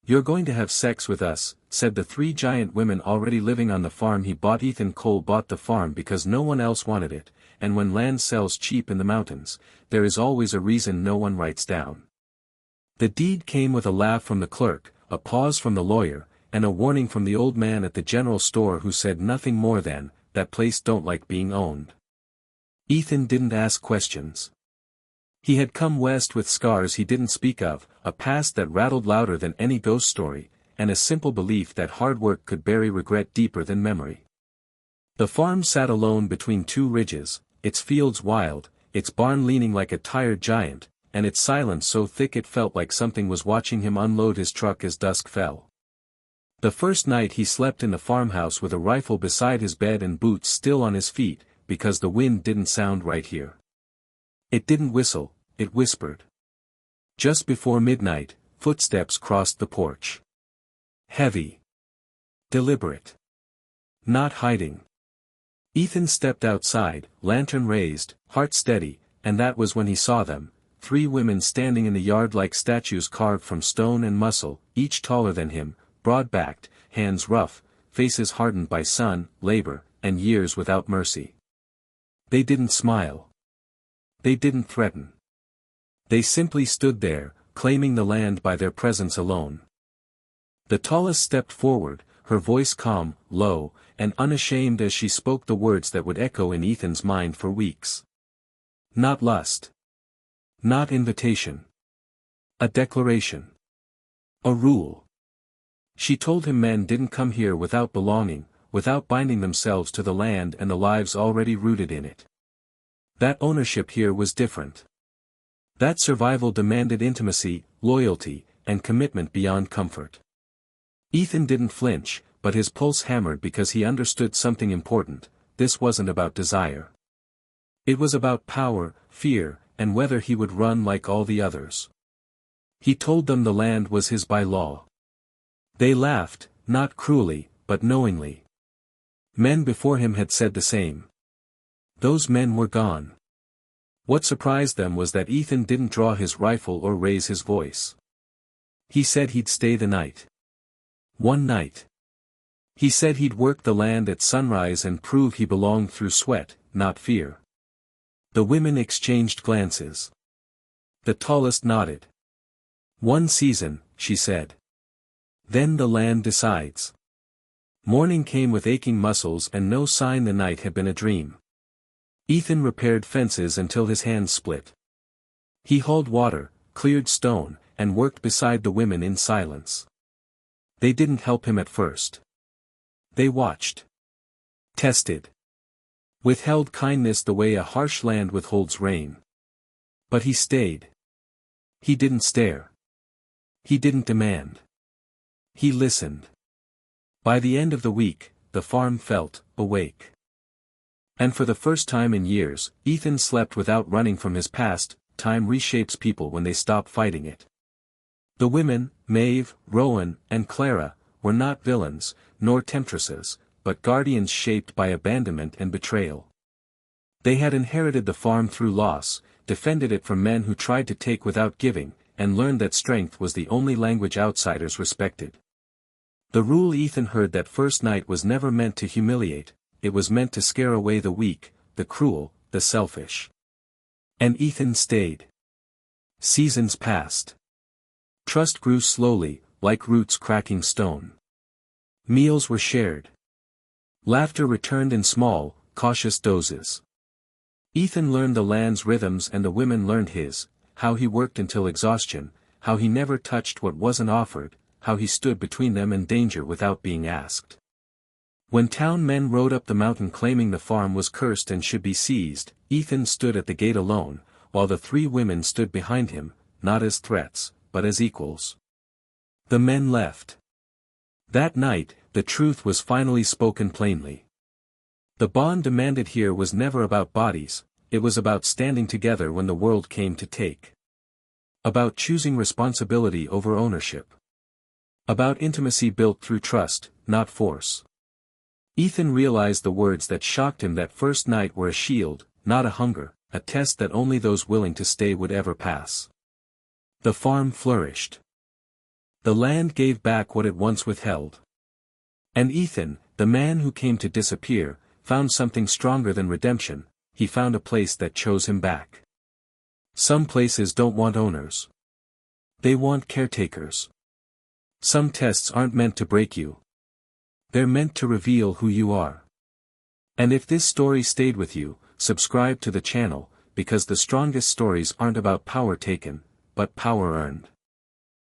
"You're going to have sex with us," said the three giant women already living on the farm he bought. Ethan Cole bought the farm because no one else wanted it, and when land sells cheap in the mountains, there is always a reason no one writes down. The deed came with a laugh from the clerk, a pause from the lawyer, and a warning from the old man at the general store who said nothing more than, "That place don't like being owned." Ethan didn't ask questions. He had come west with scars he didn't speak of, a past that rattled louder than any ghost story, and a simple belief that hard work could bury regret deeper than memory. The farm sat alone between two ridges, its fields wild, its barn leaning like a tired giant, and its silence so thick it felt like something was watching him unload his truck as dusk fell. The first night he slept in the farmhouse with a rifle beside his bed and boots still on his feet, because the wind didn't sound right here. It didn't whistle, it whispered. Just before midnight, footsteps crossed the porch. Heavy. Deliberate. Not hiding. Ethan stepped outside, lantern raised, heart steady, and that was when he saw them, three women standing in the yard like statues carved from stone and muscle, each taller than him, broad-backed, hands rough, faces hardened by sun, labor, and years without mercy. They didn't smile. They didn't threaten. They simply stood there, claiming the land by their presence alone. The tallest stepped forward, her voice calm, low, and unashamed as she spoke the words that would echo in Ethan's mind for weeks. Not lust. Not invitation. A declaration. A rule. She told him men didn't come here without belonging, without binding themselves to the land and the lives already rooted in it. That ownership here was different. That survival demanded intimacy, loyalty, and commitment beyond comfort. Ethan didn't flinch, but his pulse hammered because he understood something important. This wasn't about desire. It was about power, fear, and whether he would run like all the others. He told them the land was his by law. They laughed, not cruelly, but knowingly. Men before him had said the same. Those men were gone. What surprised them was that Ethan didn't draw his rifle or raise his voice. He said he'd stay the night. One night. He said he'd work the land at sunrise and prove he belonged through sweat, not fear. The women exchanged glances. The tallest nodded. "One season," she said. "Then the land decides." Morning came with aching muscles and no sign the night had been a dream. Ethan repaired fences until his hands split. He hauled water, cleared stone, and worked beside the women in silence. They didn't help him at first. They watched. Tested. Withheld kindness the way a harsh land withholds rain. But he stayed. He didn't stare. He didn't demand. He listened. By the end of the week, the farm felt awake. And for the first time in years, Ethan slept without running from his past. Time reshapes people when they stop fighting it. The women, Maeve, Rowan, and Clara, were not villains, nor temptresses, but guardians shaped by abandonment and betrayal. They had inherited the farm through loss, defended it from men who tried to take without giving, and learned that strength was the only language outsiders respected. The rule Ethan heard that first night was never meant to humiliate, it was meant to scare away the weak, the cruel, the selfish. And Ethan stayed. Seasons passed. Trust grew slowly, like roots cracking stone. Meals were shared. Laughter returned in small, cautious doses. Ethan learned the land's rhythms and the women learned his, how he worked until exhaustion, how he never touched what wasn't offered, how he stood between them and danger without being asked. When town men rode up the mountain claiming the farm was cursed and should be seized, Ethan stood at the gate alone, while the three women stood behind him, not as threats, but as equals. The men left. That night, the truth was finally spoken plainly. The bond demanded here was never about bodies, it was about standing together when the world came to take. About choosing responsibility over ownership. About intimacy built through trust, not force. Ethan realized the words that shocked him that first night were a shield, not a hunger, a test that only those willing to stay would ever pass. The farm flourished. The land gave back what it once withheld. And Ethan, the man who came to disappear, found something stronger than redemption. He found a place that chose him back. Some places don't want owners. They want caretakers. Some tests aren't meant to break you. They're meant to reveal who you are. And if this story stayed with you, subscribe to the channel, because the strongest stories aren't about power taken, but power earned.